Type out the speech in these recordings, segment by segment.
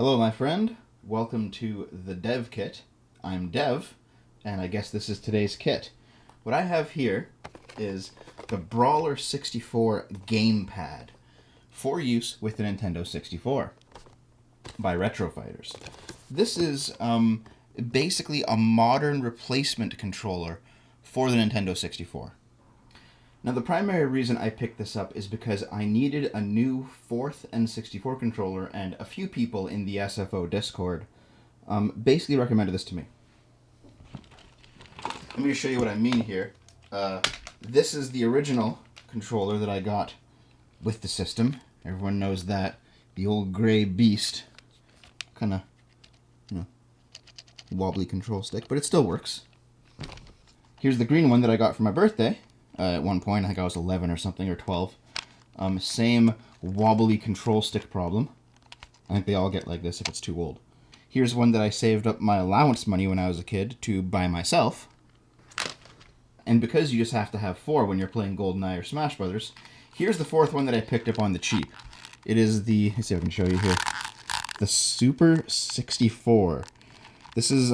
Hello, my friend. Welcome to the Dev Kit. I'm Dev, and I guess this is today's kit. What I have here is the BRAWLER64 gamepad for use with the Nintendo 64 by RetroFighter's. This is basically a modern replacement controller for the Nintendo 64. Now, the primary reason I picked this up is because I needed a new 4th N64 controller, and a few people in the SFO Discord basically recommended this to me. Let me show you what I mean here. This is the original controller that I got with the system. Everyone knows that. The old gray beast. Kind of, wobbly control stick, but it still works. Here's the green one that I got for my birthday. At one point, I think I was 11 or something, or 12. Same wobbly control stick problem. I think they all get like this if it's too old. Here's one that I saved up my allowance money when I was a kid to buy myself. And because you just have to have 4 when you're playing GoldenEye or Smash Brothers, here's the 4th one that I picked up on the cheap. It is the, let's see if I can show you here, the Super 64. This is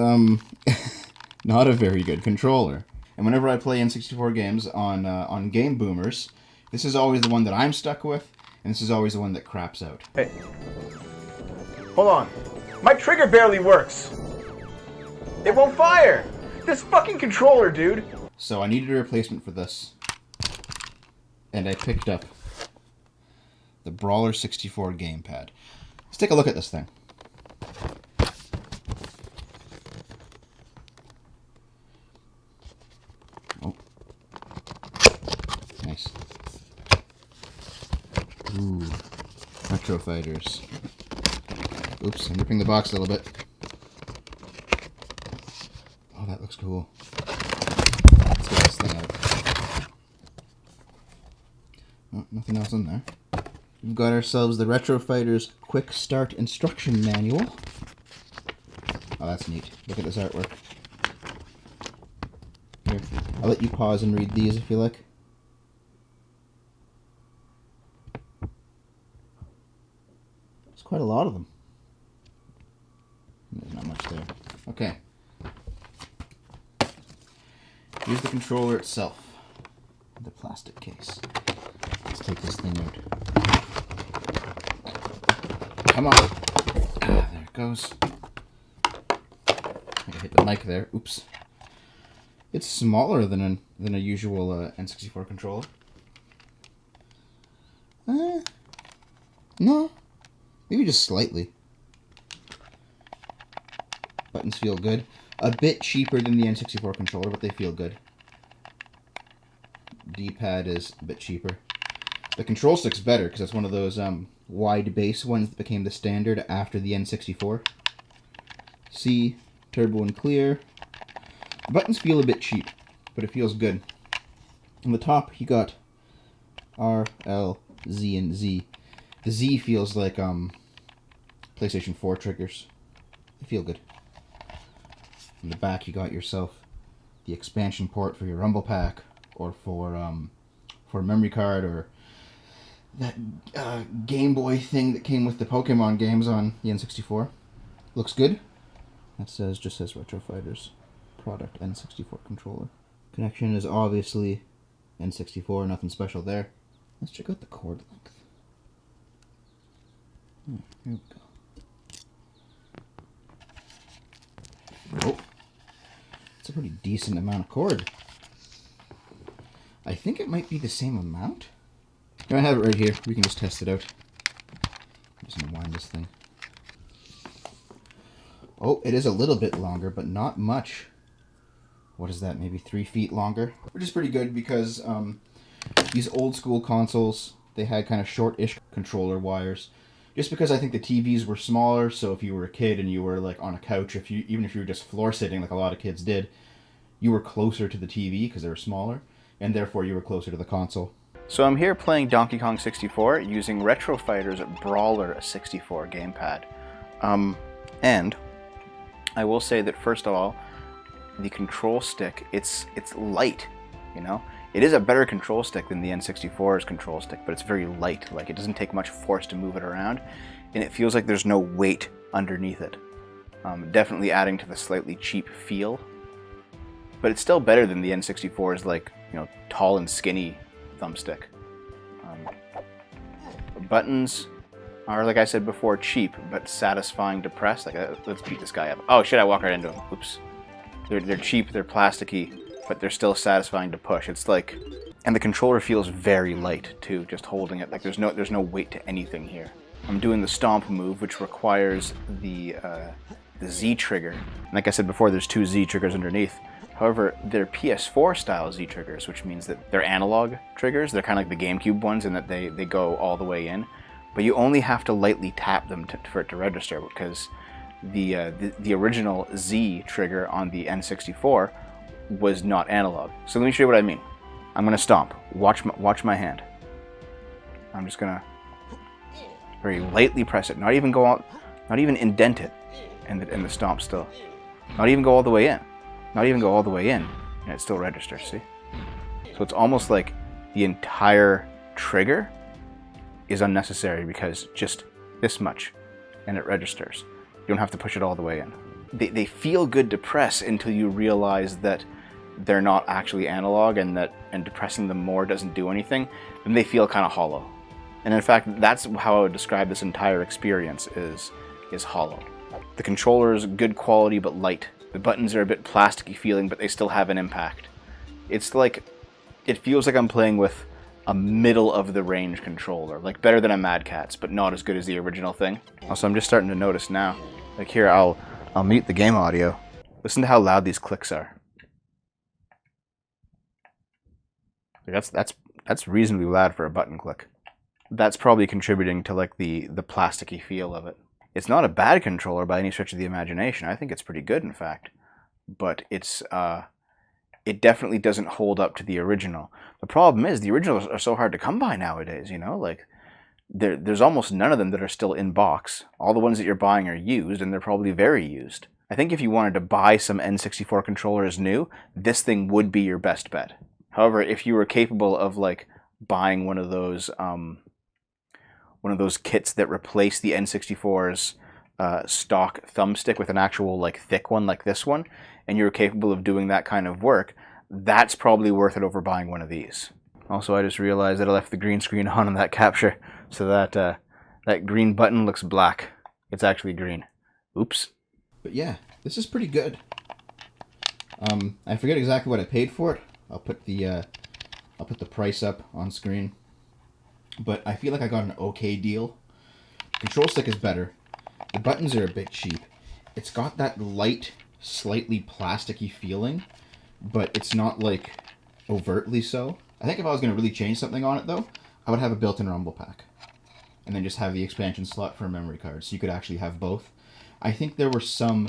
not a very good controller. And whenever I play N64 games on Game Boomers, this is always the one that I'm stuck with, and this is always the one that craps out. Hey, hold on. My trigger barely works. It won't fire. This fucking controller, dude. So I needed a replacement for this, and I picked up the BRAWLER64 gamepad. Let's take a look at this thing. Nice. Ooh, RetroFighter's. Oops, I'm ripping the box a little bit. Oh, that looks cool. Let's get this thing out. Oh, nothing else in there. We've got ourselves the RetroFighter's Quick Start Instruction Manual. Oh, that's neat. Look at this artwork. Here, I'll let you pause and read these if you like. Quite a lot of them. There's not much there. Okay. Here's the controller itself. The plastic case. Let's take this thing out. Come on. Ah, there it goes. I hit the mic there. Oops. It's smaller than a usual N64 controller. No. Maybe just slightly. Buttons feel good. A bit cheaper than the N64 controller, but they feel good. D-pad is a bit cheaper. The control stick's better, because it's one of those wide base ones that became the standard after the N64. C, turbo and clear. The buttons feel a bit cheap, but it feels good. On the top, you got R, L, Z, and Z. The Z feels like PlayStation 4 triggers. They feel good. In the back, you got yourself the expansion port for your Rumble Pack, or for a memory card, or that Game Boy thing that came with the Pokemon games on the N64. Looks good. That just says RetroFighter's product N64 controller. Connection is obviously N64. Nothing special there. Let's check out the cord length. Here we go. Oh, it's a pretty decent amount of cord. I think it might be the same amount. I have it right here. We can just test it out. I'm just going to wind this thing. Oh, it is a little bit longer, but not much. What is that, maybe 3 feet longer? Which is pretty good because these old school consoles, they had kind of short-ish controller wires. Just because I think the TVs were smaller, so if you were a kid and you were like on a couch, even if you were just floor sitting like a lot of kids did, you were closer to the TV because they were smaller, and therefore you were closer to the console. So I'm here playing Donkey Kong 64 using RetroFighter's BRAWLER64 gamepad. And I will say that first of all, the control stick, it's light, you know? It is a better control stick than the N64's control stick, but it's very light. Like, it doesn't take much force to move it around, and it feels like there's no weight underneath it. Definitely adding to the slightly cheap feel. But it's still better than the N64's, like, you know, tall and skinny thumbstick. Buttons are, like I said before, cheap, but satisfying to press. Like, let's beat this guy up. Oh shit, I walked right into him. Oops. They're cheap, they're plasticky, but they're still satisfying to push. It's like, and the controller feels very light too, just holding it. Like there's no weight to anything here. I'm doing the stomp move, which requires the Z trigger. And like I said before, there's 2 Z triggers underneath. However, they're PS4 style Z triggers, which means that they're analog triggers. They're kind of like the GameCube ones in that they go all the way in. But you only have to lightly tap them for it to register, because the original Z trigger on the N64 was not analog. So let me show you what I mean. I'm gonna stomp. Watch my hand. I'm just gonna very lightly press it. Not even go out. Not even indent it in the stomp still. Not even go all the way in. Not even go all the way in, and it still registers. See? So it's almost like the entire trigger is unnecessary, because just this much and it registers. You don't have to push it all the way in. They feel good to press until you realize that they're not actually analog, and depressing them more doesn't do anything. Then they feel kind of hollow. And in fact, that's how I would describe this entire experience, is hollow. The controller is good quality but light. The buttons are a bit plasticky feeling, but they still have an impact. It's like, it feels like I'm playing with a middle of the range controller, like better than a Mad Catz, but not as good as the original thing. Also, I'm just starting to notice now, like here, I'll mute the game audio. Listen to how loud these clicks are. Like that's reasonably loud for a button click. That's probably contributing to like the plasticky feel of it. It's not a bad controller by any stretch of the imagination. I think it's pretty good, in fact, but it definitely doesn't hold up to the original. The problem is the originals are so hard to come by nowadays, you know? Like, there's almost none of them that are still in box. All the ones that you're buying are used, and they're probably very used. I think if you wanted to buy some N64 controllers new, this thing would be your best bet. However, if you were capable of, like, buying one of those kits that replace the N64's stock thumbstick with an actual, like, thick one like this one, and you're capable of doing that kind of work, that's probably worth it over buying one of these. Also, I just realized that I left the green screen on that capture, so that that green button looks black. It's actually green. Oops. But yeah, this is pretty good. I forget exactly what I paid for it. I'll put the price up on screen. But I feel like I got an okay deal. Control stick is better. The buttons are a bit cheap. It's got that light, slightly plasticky feeling, but it's not like overtly so. I think if I was going to really change something on it though, I would have a built-in rumble pack. And then just have the expansion slot for a memory card, so you could actually have both. I think there were some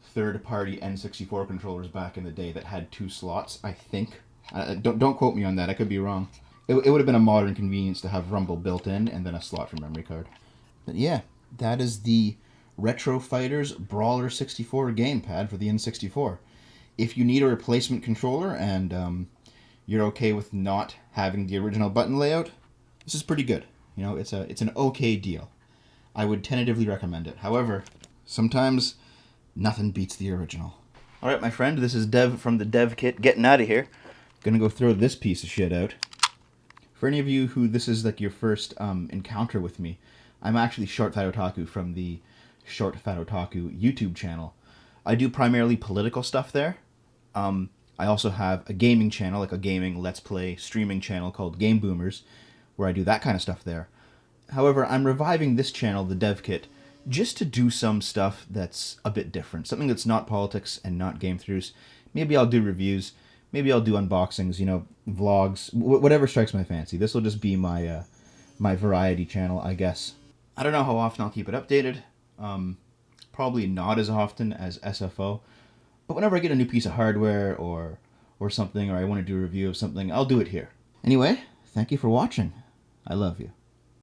third-party N64 controllers back in the day that had 2 slots, I think. Don't quote me on that, I could be wrong. It would have been a modern convenience to have rumble built in and then a slot for memory card. But yeah, that is the RetroFighter's BRAWLER64 gamepad for the N64. If you need a replacement controller and you're okay with not having the original button layout, this is pretty good. You know, it's an okay deal. I would tentatively recommend it. However, sometimes nothing beats the original. Alright, my friend, this is Dev from the Dev Kit getting out of here. Gonna go throw this piece of shit out. For any of you who this is like your first encounter with me, I'm actually Short Fat Otaku from the Short Fat Otaku YouTube channel. I do primarily political stuff there. I also have a gaming channel, like a gaming Let's Play streaming channel called Game Boomers, where I do that kind of stuff there. However, I'm reviving this channel, the Dev Kit, just to do some stuff that's a bit different. Something that's not politics and not game throughs. Maybe I'll do reviews. Maybe I'll do unboxings, you know, vlogs, whatever strikes my fancy. This will just be my my variety channel, I guess. I don't know how often I'll keep it updated. Probably not as often as SFO. But whenever I get a new piece of hardware or something, or I want to do a review of something, I'll do it here. Anyway, thank you for watching. I love you.